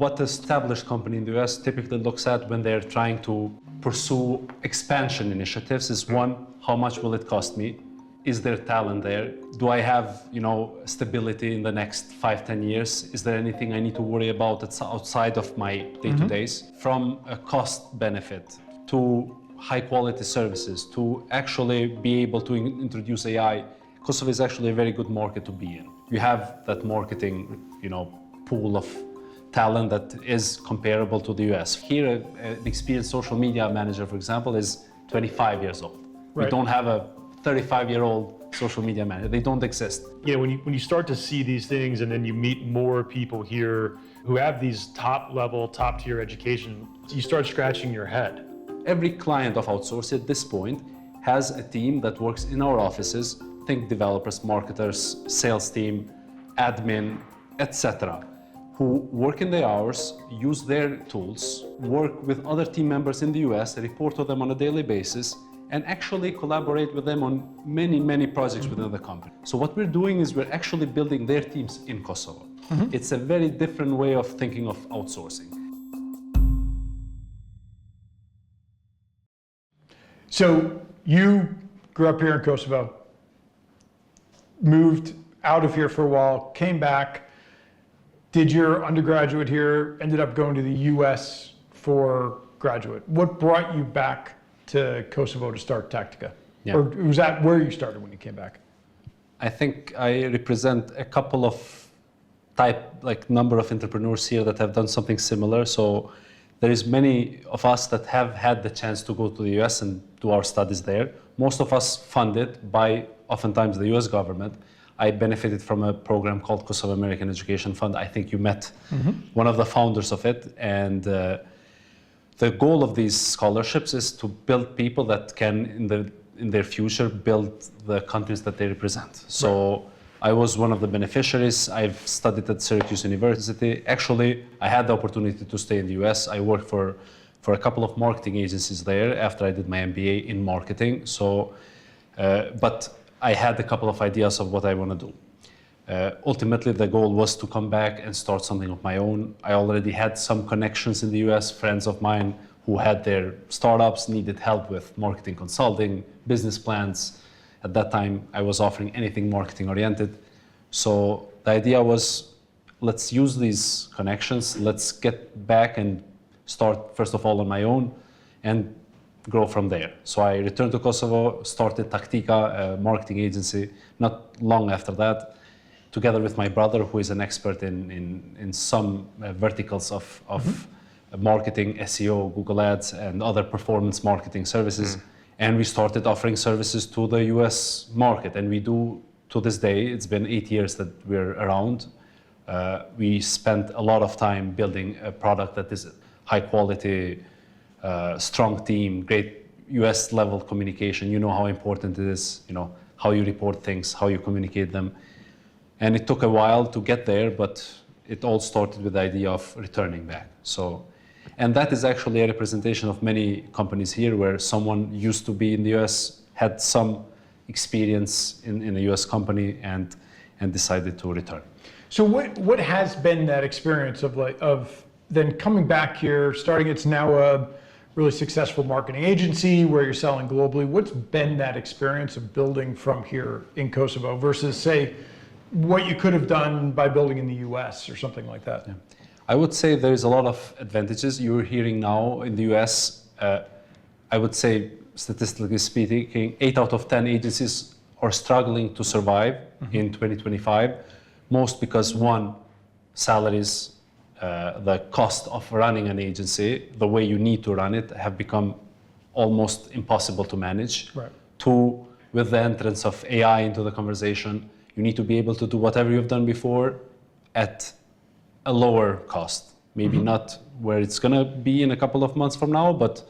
what the established company in the US typically looks at when they're trying to pursue expansion initiatives is one, how much will it cost me? Is there talent there? Do I have, stability in the next 5-10 years? Is there anything I need to worry about that's outside of my day-to-days? From a cost benefit to high quality services to actually be able to introduce AI, Kosovo is actually a very good market to be in. You have that marketing, pool of talent that is comparable to the US. Here, an experienced social media manager, for example, is 25 years old. Right. We don't have a 35-year-old social media manager. They don't exist. When you start to see these things and then you meet more people here who have these top-tier education, you start scratching your head. Every client of Outsourcing at this point has a team that works in our offices, think developers, marketers, sales team, admin, etc., who work in their hours, use their tools, work with other team members in the US, report to them on a daily basis, and actually collaborate with them on many, many projects within the company. So what we're doing is we're actually building their teams in Kosovo. It's a very different way of thinking of outsourcing. So you grew up here in Kosovo, moved out of here for a while, came back, did your undergraduate here, ended up going to the US for graduate. What brought you back to Kosovo to start Tactica? Yeah. Or was that where you started when you came back? I think I represent a couple of number of entrepreneurs here that have done something similar. So there is many of us that have had the chance to go to the US and do our studies there. Most of us funded by oftentimes the US government. I benefited from a program called Kosovo American Education Fund. I think you met one of the founders of it. And the goal of these scholarships is to build people that can, in their future, build the countries that they represent. So I was one of the beneficiaries. I've studied at Syracuse University. Actually, I had the opportunity to stay in the US. I worked for a couple of marketing agencies there after I did my MBA in marketing. So, but I had a couple of ideas of what I want to do. Ultimately, the goal was to come back and start something of my own. I already had some connections in the US, friends of mine who had their startups, needed help with marketing consulting, business plans. At that time, I was offering anything marketing oriented. So the idea was, let's use these connections, let's get back and start, first of all, on my own and grow from there. So I returned to Kosovo, started Tactica, a marketing agency, not long after that, together with my brother, who is an expert in some verticals of marketing, SEO, Google Ads, and other performance marketing services. And we started offering services to the US market. And we do, to this day, it's been 8 years that we're around. We spent a lot of time building a product that is high quality, strong team, great US level communication. You know how important it is, how you report things, how you communicate them. And it took a while to get there, but it all started with the idea of returning back. And that is actually a representation of many companies here where someone used to be in the US, had some experience in a US company and decided to return. So what has been that experience of then coming back here, starting, it's now a really successful marketing agency where you're selling globally. What's been that experience of building from here in Kosovo versus, say, what you could have done by building in the US or something like that? Yeah. I would say there's a lot of advantages. You're hearing now in the US, I would say, statistically speaking, 8 out of 10 agencies are struggling to survive in 2025. Most because, one, salaries, the cost of running an agency, the way you need to run it, have become almost impossible to manage. Right. Two, with the entrance of AI into the conversation, you need to be able to do whatever you've done before at a lower cost. Maybe not where it's going to be in a couple of months from now, but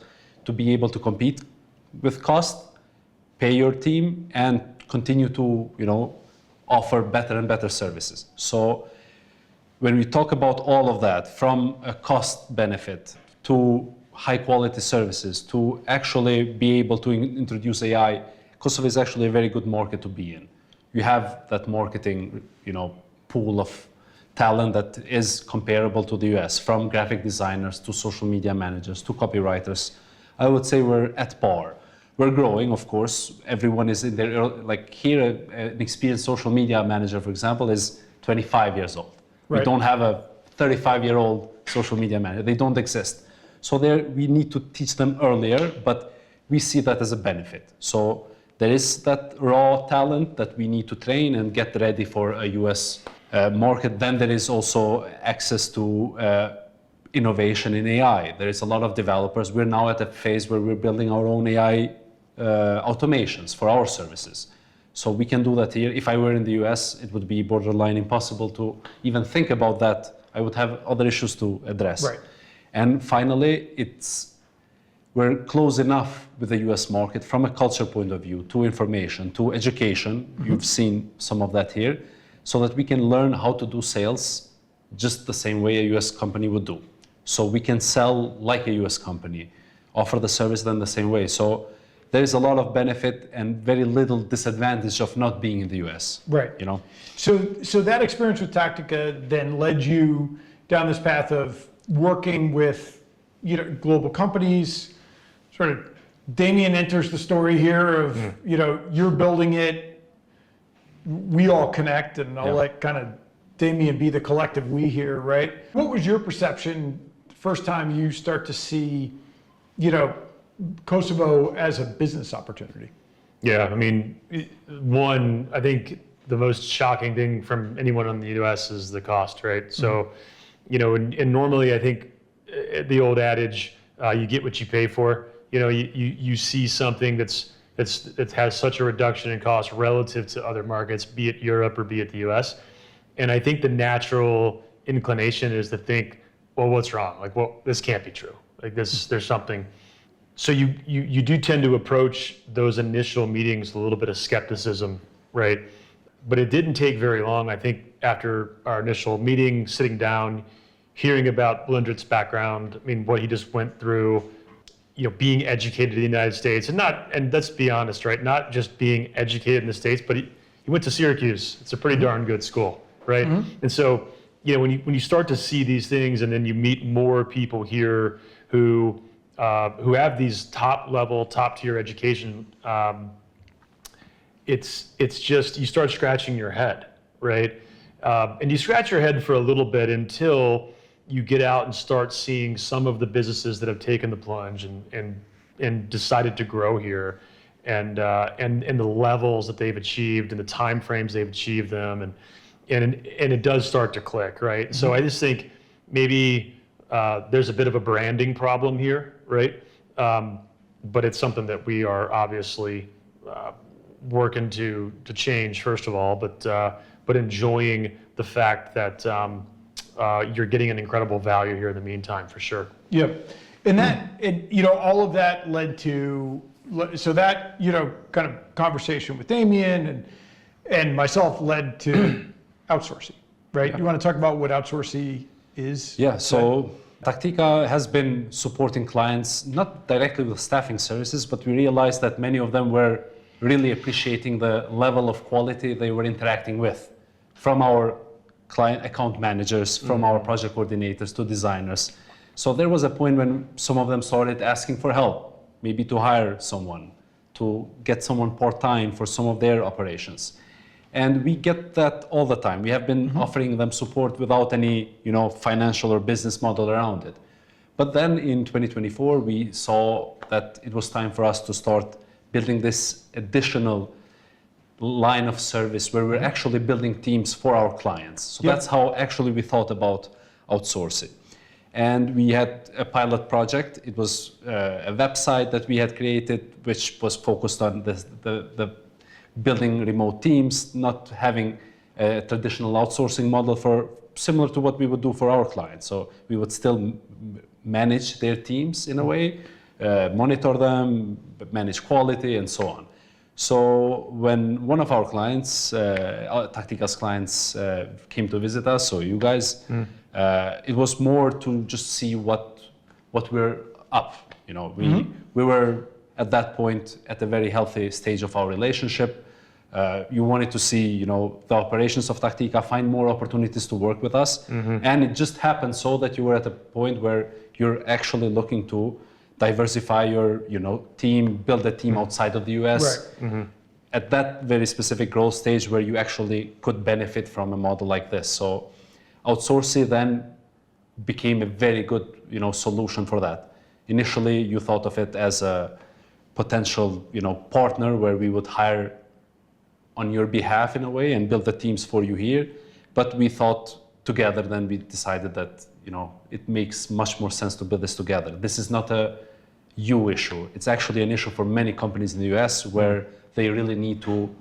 to be able to compete with cost, pay your team, and continue to, offer better and better services. So when we talk about all of that, from a cost benefit to high quality services to actually be able to introduce AI, Kosovo is actually a very good market to be in. You have that marketing, pool of talent that is comparable to the US, from graphic designers to social media managers to copywriters. I would say we're at par. We're growing, of course. Everyone is in their, like here, an experienced social media manager, for example, is 25 years old. Right. We don't have a 35-year-old social media manager. They don't exist. So we need to teach them earlier, but we see that as a benefit. So there is that raw talent that we need to train and get ready for a US market. Then there is also access to innovation in AI. There is a lot of developers. We're now at a phase where we're building our own AI automations for our services. So we can do that here. If I were in the US, it would be borderline impossible to even think about that. I would have other issues to address. Right. And finally, we're close enough with the US market from a culture point of view, to information, to education. You've seen some of that here, so that we can learn how to do sales just the same way a US company would do. So we can sell like a US company, offer the service then the same way. So there is a lot of benefit and very little disadvantage of not being in the US. Right. You know? So that experience with Tactica then led you down this path of working with, you know, global companies. Sort of Damien enters the story here of, you know, you're building it, we all connect, and I'll let kind of Damien be the collective we here, right? What was your perception first time you start to see, you know, Kosovo as a business opportunity? Yeah, I mean, one, I think the most shocking thing from anyone in the US is the cost, right? So, you know, and normally I think the old adage, you get what you pay for. You know, you see something that has such a reduction in cost relative to other markets, be it Europe or be it the US. And I think the natural inclination is to think, well, what's wrong? Like, well, this can't be true. Like there's something. So you do tend to approach those initial meetings with a little bit of skepticism, right? But it didn't take very long. I think after our initial meeting, sitting down, hearing about Blendrit's background, I mean, what he just went through, you know, being educated in the United States, and let's be honest, right? Not just being educated in the States, but he went to Syracuse. It's a pretty darn good school, right? And so, you know, when you start to see these things, and then you meet more people here who have these top tier education, it's just, you start scratching your head, right? And you scratch your head for a little bit until you get out and start seeing some of the businesses that have taken the plunge and decided to grow here, and the levels that they've achieved and the time frames they've achieved them, and it does start to click, right? So I just think maybe there's a bit of a branding problem here, right? But it's something that we are obviously working to change, first of all, but enjoying the fact that you're getting an incredible value here in the meantime, for sure. Yep. And you know, all of that led to, so that, you know, kind of conversation with Damien and myself led to Outsourcing, right? Yeah. You want to talk about what Outsourcy is? Yeah, so Tactica has been supporting clients, not directly with staffing services, but we realized that many of them were really appreciating the level of quality they were interacting with, from our client account managers, from our project coordinators to designers. So there was a point when some of them started asking for help, maybe to hire someone, to get someone part-time for some of their operations. And we get that all the time. We have been offering them support without any, you know, financial or business model around it. But then in 2024, we saw that it was time for us to start building this additional line of service where we're actually building teams for our clients. So that's how actually we thought about outsourcing. And we had a pilot project. It was a website that we had created, which was focused on the building remote teams, not having a traditional outsourcing model similar to what we would do for our clients. So we would still manage their teams in a way, monitor them, manage quality, and so on. So when one of our clients, Tactica's clients, came to visit us, so you guys, it was more to just see what we're up. You know, we were at that point at a very healthy stage of our relationship. You wanted to see, the operations of Tactica, find more opportunities to work with us. And it just happened so that you were at a point where you're actually looking to diversify your, team, build a team outside of the US. Right. At that very specific growth stage where you actually could benefit from a model like this. So Outsourcy then became a very good, solution for that. Initially, you thought of it as a potential, partner where we would hire on your behalf in a way and build the teams for you here. But we thought together, then we decided that, it makes much more sense to build this together. This is not a you issue. It's actually an issue for many companies in the US where they really need to,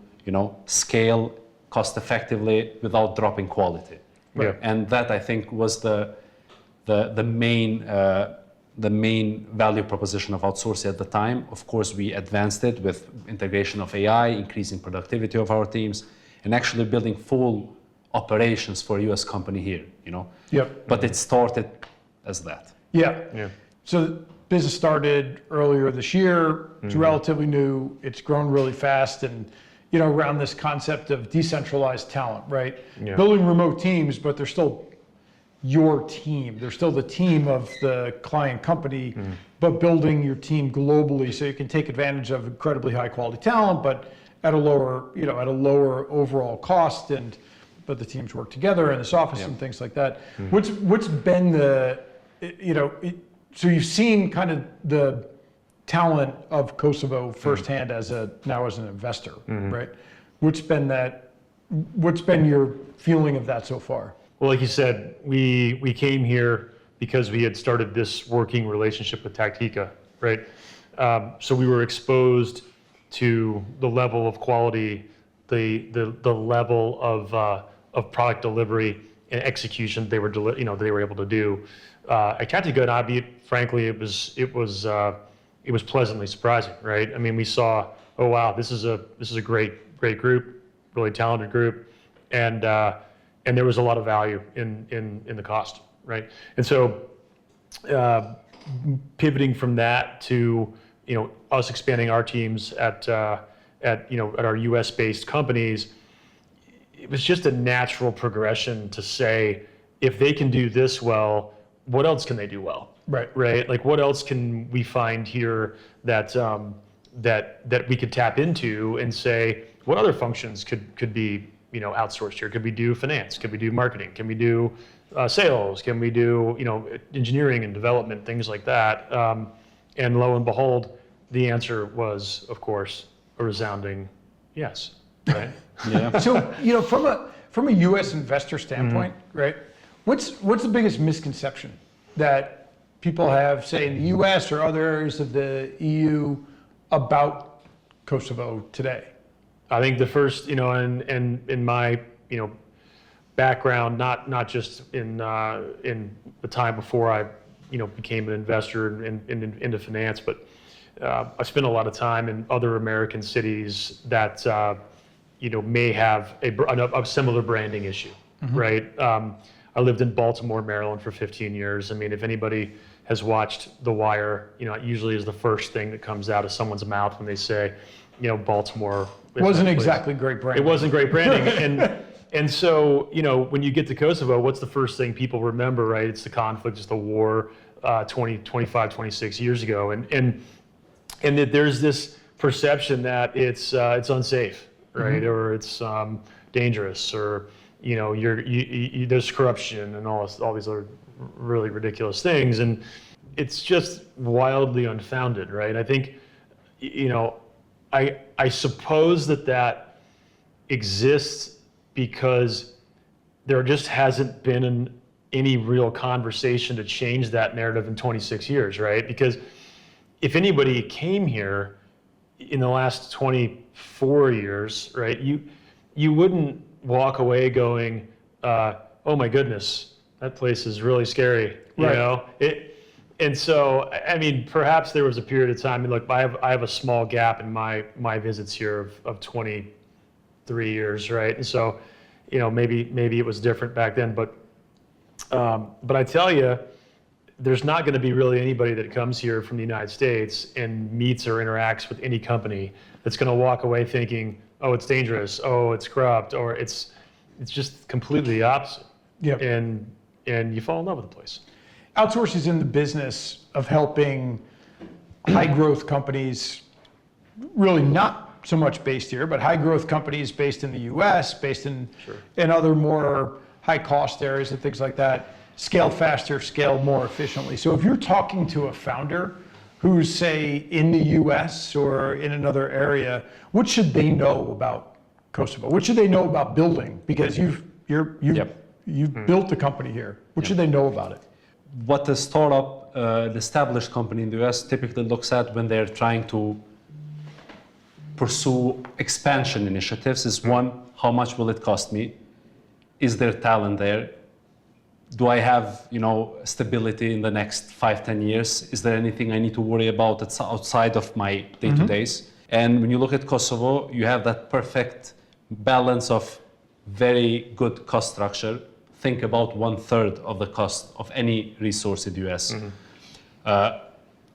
scale cost effectively without dropping quality. Yeah. And that, I think, was the main value proposition of Outsourcing at the time. Of course, we advanced it with integration of AI, increasing productivity of our teams, and actually building full operations for a US company here, Yep. But it started as that. Yeah. Yeah. So business started earlier this year. It's relatively new. It's grown really fast, and around this concept of decentralized talent, right? Yeah. Building remote teams, but they're still your team. They're still the team of the client company, but building your team globally so you can take advantage of incredibly high quality talent, but at a lower overall cost, but the teams work together in this office and things like that. What's been so you've seen kind of the talent of Kosovo firsthand as an investor, right? What's been your feeling of that so far? Well, like you said, we came here because we had started this working relationship with Tactica, right? So we were exposed to the level of quality, the level of product delivery and execution they were able to do. At Tactica, and frankly, it was pleasantly surprising, right? I mean, we saw, oh wow, this is a great group, really talented group, and there was a lot of value in the cost, right? And so pivoting from that to us expanding our teams at our US-based companies, it was just a natural progression to say, if they can do this well, what else can they do well? Right? Like, what else can we find here that we could tap into and say, what other functions could be outsourced here? Could we do finance? Could we do marketing? Can we do sales? Can we do engineering and development, things like that? And lo and behold, the answer was, of course, a resounding yes. Right? Yeah. So from a U.S. investor standpoint, right? What's the biggest misconception that people have, say, in the U.S. or other areas of the EU about Kosovo today? I think the first, and in my, background, not just in the time before I, became an investor into finance, but I spent a lot of time in other American cities that, may have a similar branding issue, right? I lived in Baltimore, Maryland for 15 years. I mean, if anybody has watched The Wire, it usually is the first thing that comes out of someone's mouth when they say, Baltimore. Wasn't exactly great branding. It wasn't great branding. And so, when you get to Kosovo, what's the first thing people remember, right? It's the conflict, it's the war 26 years ago. And that there's this perception that it's unsafe, right? Or it's dangerous, or there's corruption and all these other really ridiculous things, and it's just wildly unfounded, right? I think, I suppose that exists because there just hasn't been any real conversation to change that narrative in 26 years, right? Because if anybody came here in the last 24 years, right, you wouldn't walk away going, oh my goodness, that place is really scary, And so, I mean, perhaps there was a period of time. I mean, look, I have a small gap in my visits here of 23 years, right? And so, maybe it was different back then, but I tell you, there's not going to be really anybody that comes here from the United States and meets or interacts with any company that's going to walk away thinking, oh, it's dangerous, oh, it's corrupt, or it's just completely the opposite. Yep. And you fall in love with the place. Outsourcing is in the business of helping high growth companies, really not so much based here, but high growth companies based in the US, based in other more high cost areas and things like that, scale faster, scale more efficiently. So if you're talking to a founder who's, say, in the US or in another area, what should they know about Kosovo? What should they know about building? Because you've built the company here. What should they know about it? What a startup, an established company in the US typically looks at when they're trying to pursue expansion initiatives is one, how much will it cost me? Is there talent there? Do I have, stability in the next 5-10 years? Is there anything I need to worry about that's outside of my day-to-days? And when you look at Kosovo, you have that perfect balance of very good cost structure. Think about 1/3 of the cost of any resource in the US.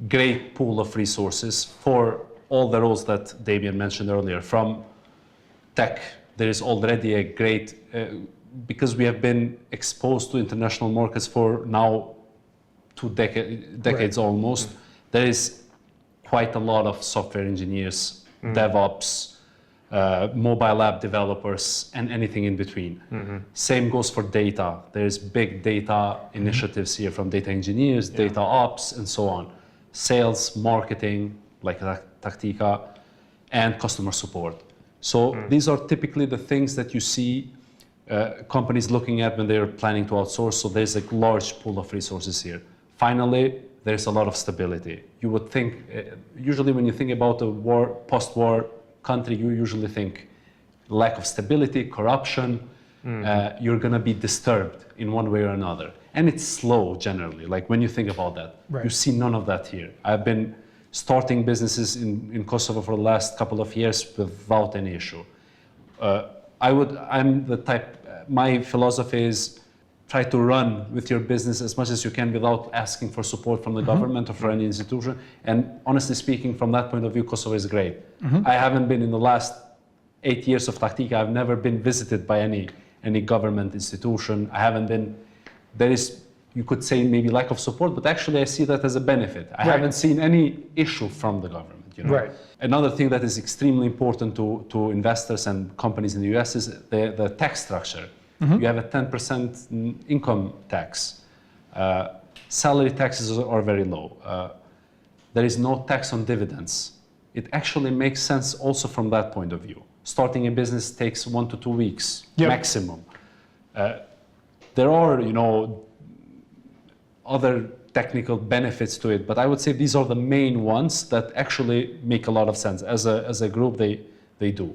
Great pool of resources for all the roles that Damien mentioned earlier. From tech, there is already a great, because we have been exposed to international markets for now 2 decades almost, there is quite a lot of software engineers, DevOps, mobile app developers, and anything in between. Same goes for data. There's big data initiatives here from data engineers, data ops, and so on. Sales, marketing, like Tactica, and customer support. So these are typically the things that you see companies looking at when they're planning to outsource. So there's a large pool of resources here. Finally, there's a lot of stability. You would think, usually when you think about a post-war country, you usually think lack of stability, corruption, you're gonna be disturbed in one way or another. And it's slow generally, like when you think about that. You see none of that here. I've been starting businesses in Kosovo for the last couple of years without any issue. I'm the type, my philosophy is try to run with your business as much as you can without asking for support from the government or for any institution. And honestly speaking, from that point of view, Kosovo is great. I haven't been in the last 8 years of Tactica, I've never been visited by any government institution. I haven't been, there is, you could say maybe lack of support, but actually I see that as a benefit. I haven't seen any issue from the government. Another thing that is extremely important to investors and companies in the US is the tax structure. You have a 10% income tax. Salary taxes are very low. There is no tax on dividends. It actually makes sense also from that point of view. Starting a business takes 1 to 2 weeks maximum. There are, other technical benefits to it, but I would say these are the main ones that actually make a lot of sense. As a group, they do.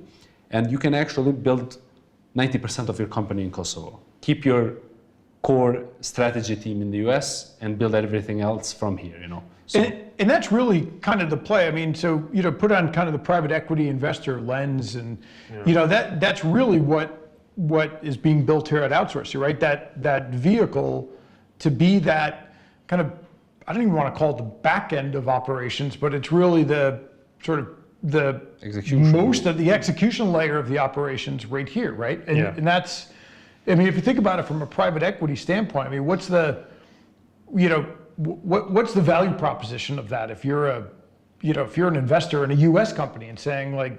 And you can actually build 90% of your company in Kosovo. Keep your core strategy team in the US and build everything else from here, So, and that's really kind of the play. I mean, so, put on kind of the private equity investor lens and, that's really what is being built here at Outsourcing, right? That vehicle to be that kind of, I don't even want to call it the back end of operations, but it's really the sort of the execution. Most of the execution layer of the operations right here, right? And that's, I mean, if you think about it from a private equity standpoint, I mean, what's the value proposition of that? If you're an investor in a US company and saying like,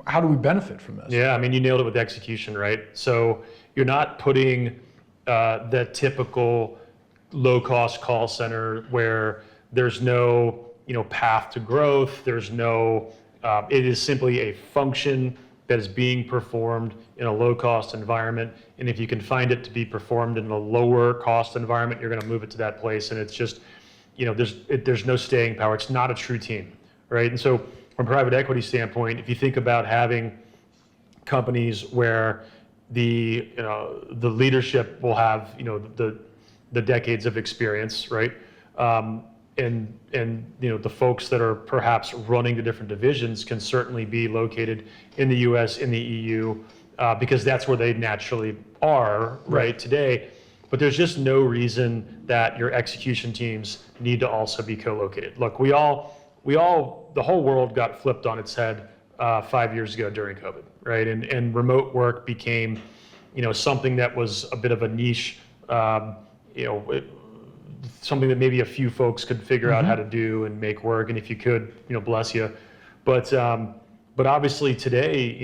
how do we benefit from this? Yeah, I mean, you nailed it with execution, right? So you're not putting the typical low-cost call center where there's no path to growth. There's no, it is simply a function that is being performed in a low-cost environment. And if you can find it to be performed in a lower-cost environment, you're going to move it to that place. And it's just, there's no staying power. It's not a true team, right? And so from a private equity standpoint, if you think about having companies where the leadership will have, the decades of experience, right? And the folks that are perhaps running the different divisions can certainly be located in the US, in the EU, because that's where they naturally are, right, today. but there's just no reason that your execution teams need to also be co-located. Look, the whole world got flipped on its head 5 years ago during COVID, right? And remote work became, something that was a bit of a niche, something that maybe a few folks could figure out how to do and make work. And if you could, bless you. But obviously today,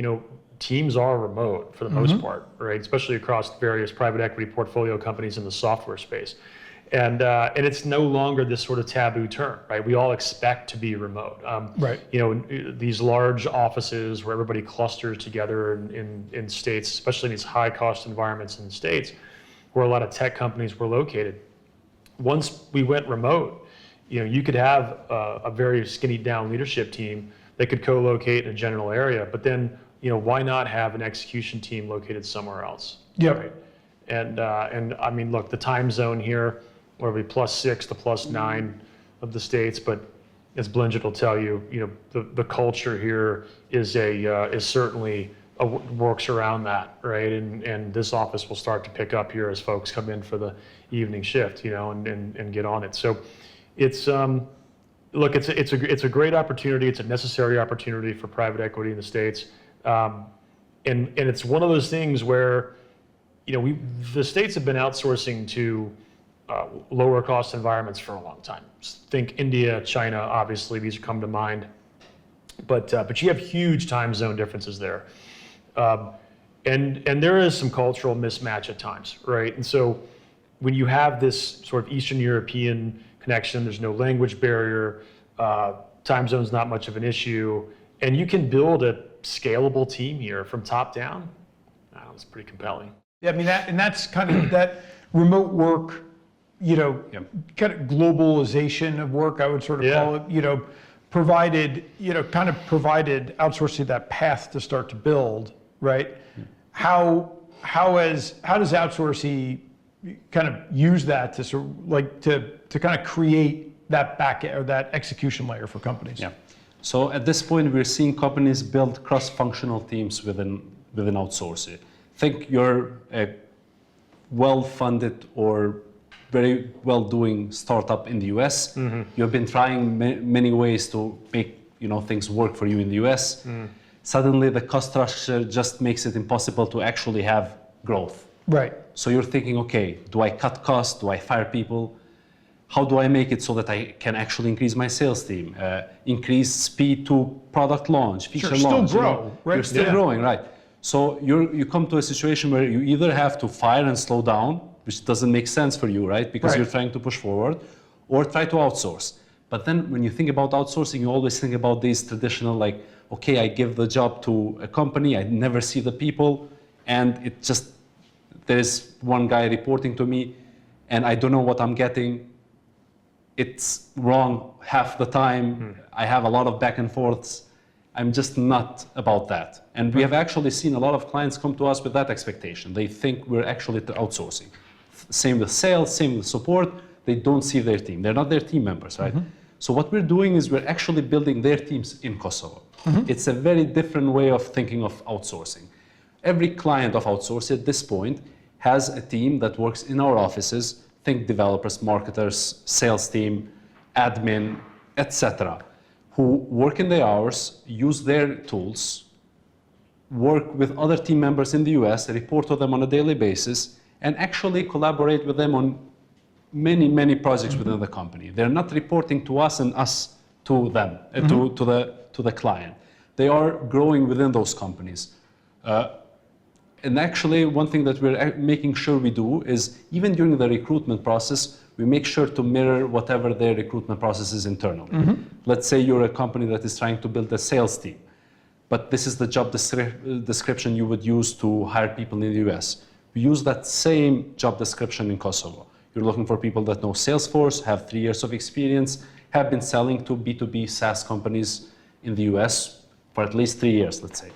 teams are remote for the most part, right? Especially across various private equity portfolio companies in the software space. And it's no longer this sort of taboo term, right? We all expect to be remote. Right. These large offices where everybody clusters together in states, especially in these high cost environments in the states, where a lot of tech companies were located. Once we went remote, you could have a very skinny down leadership team that could co-locate in a general area, but then, why not have an execution team located somewhere else? Yep. Right? And I mean, look, the time zone here, where we +6 to +9 of the states, but as Blendrit will tell you, the culture here is certainly works around that, right? And this office will start to pick up here as folks come in for the evening shift, and get on it. So it's look, it's a great opportunity. It's a necessary opportunity for private equity in the States, and it's one of those things where, the States have been outsourcing to lower cost environments for a long time. Think India, China, obviously these come to mind, but you have huge time zone differences there. And there is some cultural mismatch at times, right? And so when you have this sort of Eastern European connection, there's no language barrier, time zone's not much of an issue, and you can build a scalable team here from top down. It's pretty compelling. Yeah, I mean, that's kind of that remote work, kind of globalization of work, I would sort of call it, provided outsourcing that path to start to build, right? How does Outsourcy kind of use that to sort of to kind of create that back or that execution layer for companies? Yeah. So at this point, we're seeing companies build cross-functional teams within Outsourcy. Think you're a well-funded or very well-doing startup in the US. You've been trying many ways to make things work for you in the US. Suddenly, the cost structure just makes it impossible to actually have growth. Right. So you're thinking, okay, do I cut costs? Do I fire people? How do I make it so that I can actually increase my sales team, increase speed to product launch, feature launch? Still grow, right? You're still growing, right? So you come to a situation where you either have to fire and slow down, which doesn't make sense for you, right? Because you're trying to push forward, or try to outsource. But then when you think about outsourcing, you always think about these traditional, okay, I give the job to a company, I never see the people, and there's one guy reporting to me, and I don't know what I'm getting. It's wrong half the time. I have a lot of back and forths. I'm just not about that. And we have actually seen a lot of clients come to us with that expectation. They think we're actually outsourcing. Same with sales, same with support. They don't see their team. They're not their team members, right? So what we're doing is we're actually building their teams in Kosovo. It's a very different way of thinking of outsourcing. Every client of Outsourcing at this point has a team that works in our offices. Think developers, marketers, sales team, admin, etc., who work in their hours, use their tools, work with other team members in the US, report to them on a daily basis, and actually collaborate with them on many, many projects within the company. They're not reporting to us and us to them, to the client. They are growing within those companies. And actually, one thing that we're making sure we do is, even during the recruitment process, we make sure to mirror whatever their recruitment process is internally. Let's say you're a company that is trying to build a sales team, but this is the job description you would use to hire people in the US. We use that same job description in Kosovo. You're looking for people that know Salesforce, have 3 years of experience, have been selling to B2B SaaS companies in the US for at least 3 years, let's say.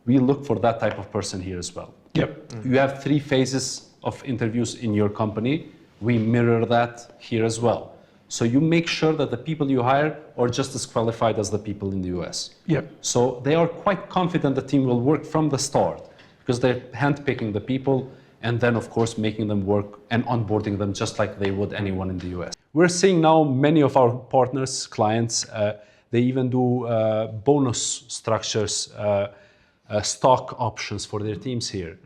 We look for that type of person here as well. You have 3 phases of interviews in your company. We mirror that here as well. So you make sure that the people you hire are just as qualified as the people in the US. So they are quite confident the team will work from the start, because they're handpicking the people and then of course making them work and onboarding them just like they would anyone in the US. We're seeing now many of our partners, clients, they even do bonus structures, stock options for their teams here.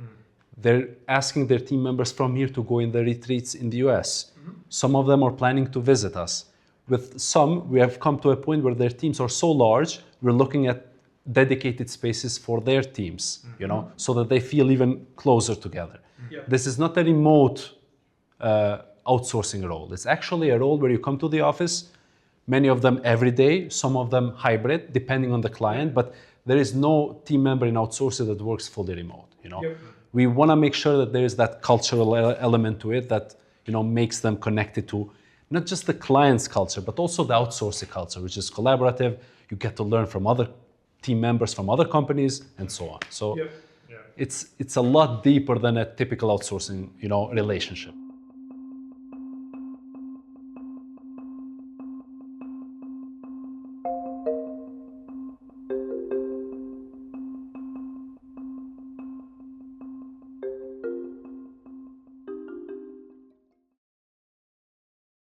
They're asking their team members from here to go in the retreats in the US. Some of them are planning to visit us. With some, we have come to a point where their teams are so large, we're looking at dedicated spaces for their teams, you know, so that they feel even closer together. This is not a remote outsourcing role. It's actually a role where you come to the office, many of them every day, some of them hybrid, depending on the client, but there is no team member in Outsourcing that works fully remote, you know. We want to make sure that there is that cultural element to it that, you know, makes them connected to not just the client's culture, but also the outsourcing culture, which is collaborative. You get to learn from other team members from other companies and so on. So it's a lot deeper than a typical outsourcing, you know, relationship.